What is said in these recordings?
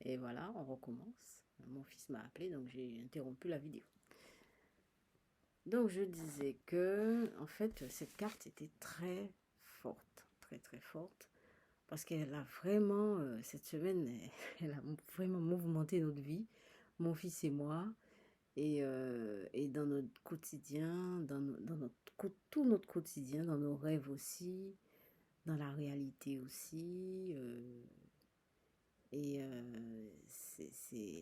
Et voilà, on recommence. Mon fils m'a appelé, donc j'ai interrompu la vidéo. Donc je disais que, en fait, cette carte était très forte, très très forte, parce qu'elle a vraiment, cette semaine, elle a vraiment mouvementé notre vie, mon fils et moi, et dans notre quotidien, dans tout notre quotidien, dans nos rêves aussi, dans la réalité aussi.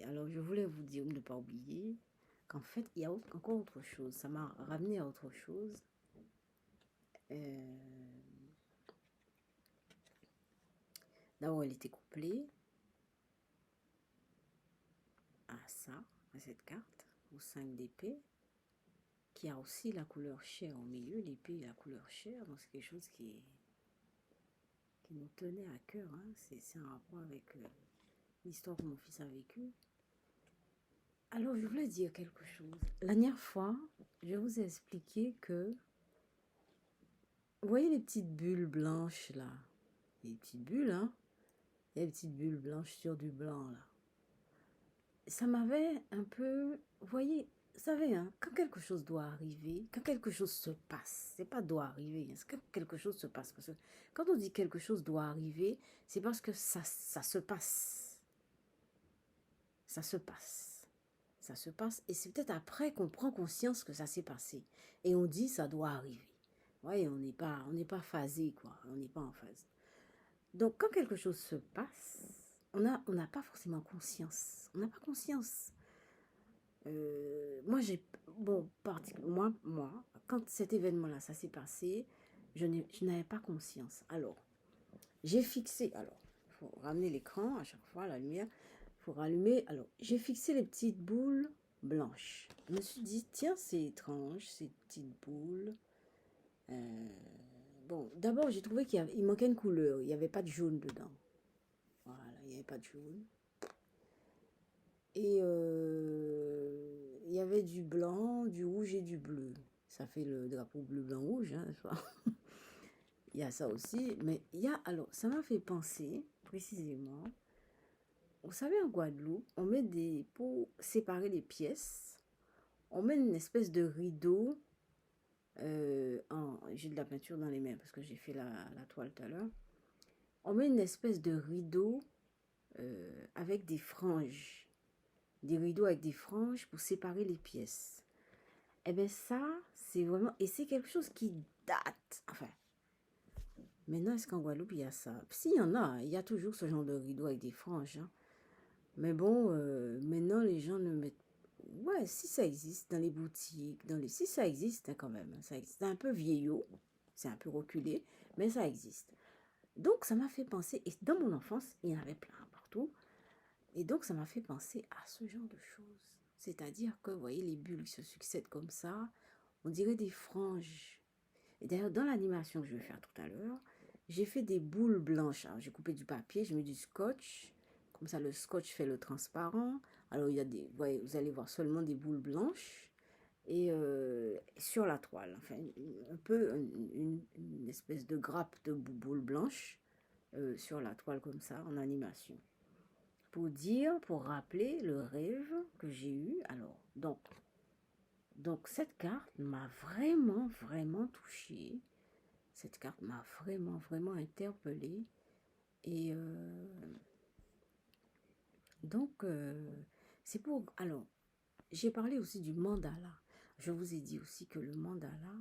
Alors, je voulais vous dire, ne pas oublier, qu'en fait, il y a encore autre chose. Ça m'a ramené à autre chose. Euh, D'abord, elle était couplée à ça, à cette carte, au 5 d'épée, qui a aussi la couleur chair au milieu. L'épée et la couleur chair, donc c'est quelque chose qui nous tenait à cœur. Hein. C'est un rapport avec l'histoire que mon fils a vécue. Alors, je voulais dire quelque chose. La dernière fois, je vous ai expliqué que, vous voyez les petites bulles blanches là, les petites bulles, hein, les petites bulles blanches sur du blanc là. Ça m'avait un peu, vous voyez, vous savez, hein, quand quelque chose doit arriver, quand quelque chose se passe, c'est pas doit arriver, hein, c'est quand quelque chose se passe. Parce que quand on dit quelque chose doit arriver, c'est parce que ça se passe. Ça se passe. Ça se passe. Et c'est peut-être après qu'on prend conscience que ça s'est passé. Et on dit ça doit arriver. Vous voyez, on n'est pas phasé, quoi. On n'est pas en phase. Donc, quand quelque chose se passe, on n'a pas forcément conscience. On n'a pas conscience. Moi, quand cet événement-là, ça s'est passé, je n'avais pas conscience. Alors, j'ai fixé, alors, il faut ramener l'écran à chaque fois, la lumière, il faut rallumer. Alors, j'ai fixé les petites boules blanches. Je me suis dit, tiens, c'est étrange, ces petites boules. Bon, d'abord, j'ai trouvé il manquait une couleur. Il n'y avait pas de jaune dedans. Voilà, il n'y avait pas de jaune. Et il y avait du blanc, du rouge et du bleu. Ça fait le drapeau bleu, blanc, rouge, hein, n'est-ce pas? Il y a ça aussi. Mais il y a, alors, ça m'a fait penser, précisément, vous savez, en Guadeloupe, on met pour séparer les pièces, on met une espèce de rideau. J'ai de la peinture dans les mains parce que j'ai fait la toile tout à l'heure. On met une espèce de rideau avec des franges. Des rideaux avec des franges pour séparer les pièces. Eh bien ça, c'est vraiment... Et c'est quelque chose qui date. Enfin, maintenant, est-ce qu'en Guadeloupe, il y a ça? S'il y en a, il y a toujours ce genre de rideau avec des franges. Hein. Mais bon, maintenant, les gens ne mettent... Ouais, si ça existe dans les boutiques, si ça existe hein, quand même. Ça existe. C'est un peu vieillot, c'est un peu reculé, mais ça existe. Donc, ça m'a fait penser... Et dans mon enfance, il y en avait plein partout. Et donc, ça m'a fait penser à ce genre de choses. C'est-à-dire que, vous voyez, les bulles se succèdent comme ça. On dirait des franges. Et d'ailleurs, dans l'animation que je vais faire tout à l'heure, j'ai fait des boules blanches. J'ai coupé du papier, j'ai mis du scotch. Comme ça, le scotch fait le transparent. Alors, il y a des, vous allez voir seulement des boules blanches. Et sur la toile, enfin, un peu une espèce de grappe de boules blanches sur la toile comme ça, en animation. Pour rappeler le rêve que j'ai eu. Alors, donc cette carte m'a vraiment, vraiment touchée. Cette carte m'a vraiment, vraiment interpellée. Et donc, c'est pour... Alors, j'ai parlé aussi du mandala. Je vous ai dit aussi que le mandala,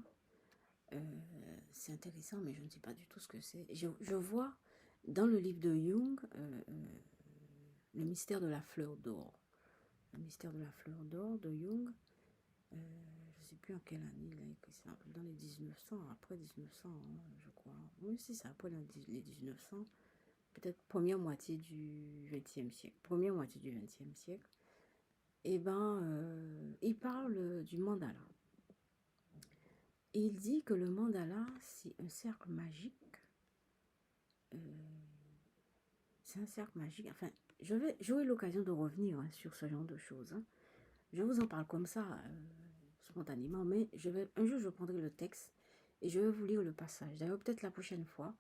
c'est intéressant, mais je ne sais pas du tout ce que c'est. Je vois dans le livre de Jung, le mystère de la fleur d'or. Le mystère de la fleur d'or de Jung. Je ne sais plus en quelle année il a écrit ça, dans les 1900, après 1900, hein, je crois. Oui, c'est ça, après les 1900, peut-être première moitié du XXe siècle. Première moitié du XXe siècle. Et ben, il parle du mandala. Et il dit que le mandala, c'est un cercle magique. C'est un cercle magique. Enfin, j'aurai l'occasion de revenir hein, sur ce genre de choses. Hein. Je vous en parle comme ça, spontanément, mais un jour, je prendrai le texte et je vais vous lire le passage. D'ailleurs, peut-être la prochaine fois,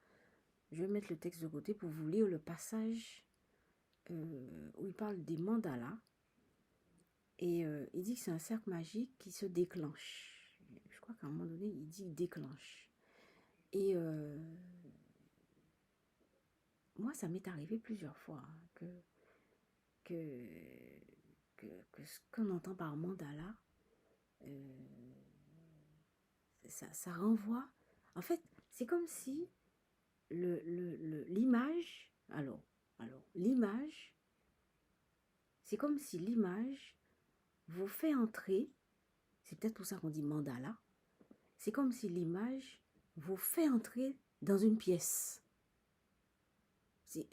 je vais mettre le texte de côté pour vous lire le passage où il parle des mandalas. Et il dit que c'est un cercle magique qui se déclenche. Je crois qu'à un moment donné, il dit déclenche. Et moi, ça m'est arrivé plusieurs fois hein, que, que ce qu'on entend par mandala, ça renvoie. En fait, c'est comme si l'image, l'image, c'est comme si l'image vous fait entrer, c'est peut-être pour ça qu'on dit mandala, c'est comme si l'image vous fait entrer dans une pièce.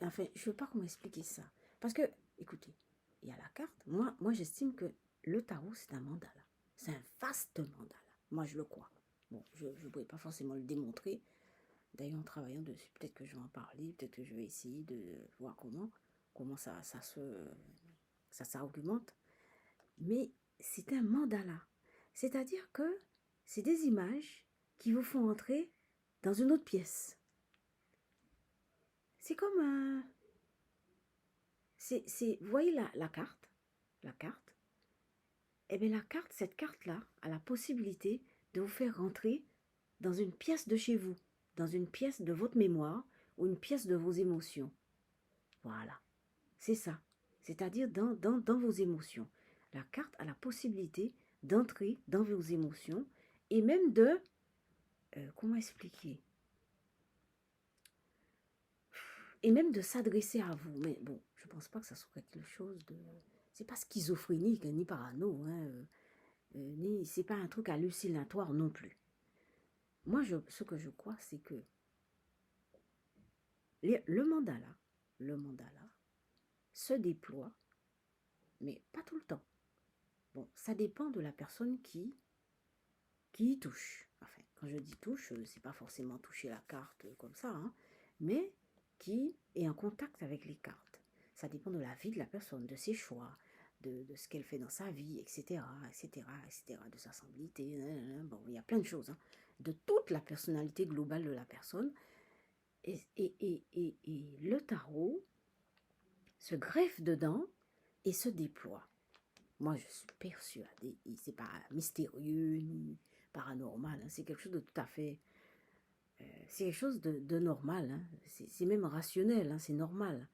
Enfin, je ne sais pas comment expliquer ça. Parce que, écoutez, il y a la carte. Moi j'estime que le tarot, c'est un mandala. C'est un vaste mandala. Moi, je le crois. Bon, je ne pourrais pas forcément le démontrer. D'ailleurs, en travaillant dessus, peut-être que je vais en parler, peut-être que je vais essayer de voir comment ça s'argumente. Mais c'est un mandala. C'est-à-dire que c'est des images qui vous font entrer dans une autre pièce. C'est comme un... vous voyez la carte? La carte. Eh bien, cette carte-là a la possibilité de vous faire rentrer dans une pièce de chez vous, dans une pièce de votre mémoire ou une pièce de vos émotions. Voilà. C'est ça. C'est-à-dire dans vos émotions. La carte a la possibilité d'entrer dans vos émotions et même de... comment expliquer? Et même de s'adresser à vous. Mais bon, je ne pense pas que ça soit quelque chose de... C'est pas schizophrénique, ni parano, hein, ni c'est pas un truc hallucinatoire non plus. Moi, ce que je crois, c'est que le mandala se déploie, mais pas tout le temps. Bon, ça dépend de la personne qui y touche. Enfin, quand je dis touche, c'est pas forcément toucher la carte comme ça, hein, mais qui est en contact avec les cartes. Ça dépend de la vie de la personne, de ses choix, de ce qu'elle fait dans sa vie, etc., etc., etc., de sa sensibilité. Bon, il y a plein de choses, hein, de toute la personnalité globale de la personne. Et le tarot se greffe dedans et se déploie. Moi, je suis persuadée, c'est pas mystérieux ni paranormal, hein, c'est quelque chose de tout à fait... c'est quelque chose de normal, hein, c'est même rationnel, hein, c'est normal.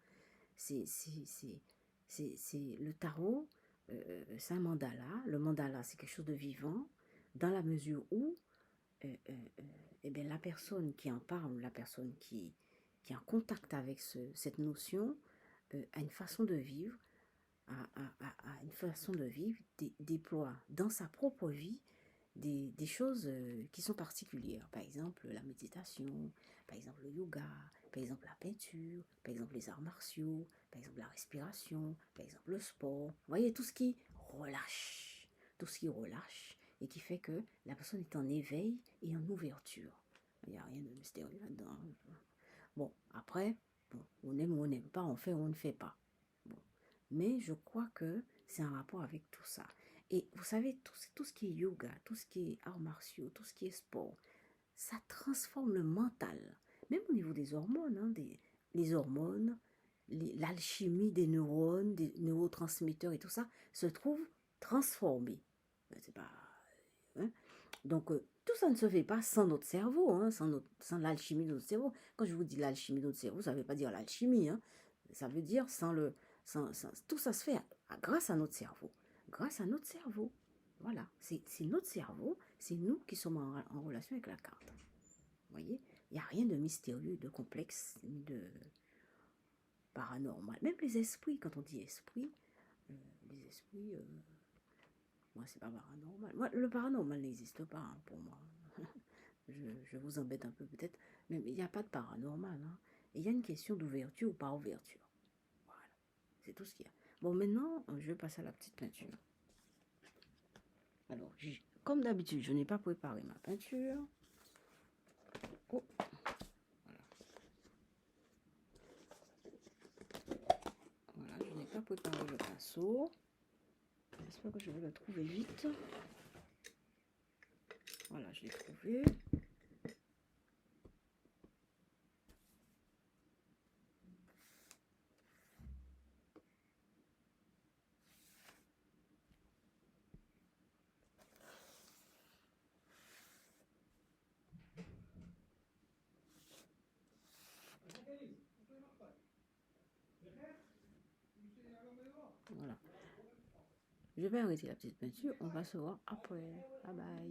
C'est le tarot, c'est un mandala. Le mandala, c'est quelque chose de vivant, dans la mesure où eh bien, la personne qui en parle, la personne qui est en contact avec cette notion, a une façon de vivre, déploie dans sa propre vie des choses qui sont particulières. Par exemple, la méditation, par exemple, le yoga, par exemple, la peinture, par exemple, les arts martiaux, par exemple, la respiration, par exemple, le sport. Vous voyez, tout ce qui relâche, et qui fait que la personne est en éveil et en ouverture. Il n'y a rien de mystérieux là-dedans. Bon, après, bon, on aime ou on n'aime pas, on fait ou on ne fait pas. Bon. Mais je crois que c'est un rapport avec tout ça. Et vous savez, tout ce qui est yoga, tout ce qui est arts martiaux, tout ce qui est sport, ça transforme le mental. Même au niveau des hormones, hein, les hormones, l'alchimie des neurones, des neurotransmetteurs et tout ça se trouve transformé. C'est pas... Hein? Donc, tout ça ne se fait pas sans notre cerveau, hein, sans l'alchimie de notre cerveau. Quand je vous dis l'alchimie de notre cerveau, ça ne veut pas dire l'alchimie. Hein. Ça veut dire tout ça se fait grâce à notre cerveau. Grâce à notre cerveau. Voilà, c'est notre cerveau, c'est nous qui sommes en relation avec la carte. Vous voyez, il n'y a rien de mystérieux, de complexe, ni de paranormal. Même les esprits, quand on dit esprit, les esprits, moi c'est pas paranormal. Moi, le paranormal n'existe pas hein, pour moi. je vous embête un peu peut-être, mais il n'y a pas de paranormal. Hein. Il y a une question d'ouverture ou pas ouverture. Voilà, c'est tout ce qu'il y a. Bon, maintenant, je vais passer à la petite peinture. Alors, comme d'habitude, je n'ai pas préparé ma peinture. Oh. Voilà, je n'ai pas préparé le pinceau. J'espère que je vais le trouver vite. Voilà, je l'ai trouvé. Je vais arrêter la petite peinture. On va se voir après. Bye bye.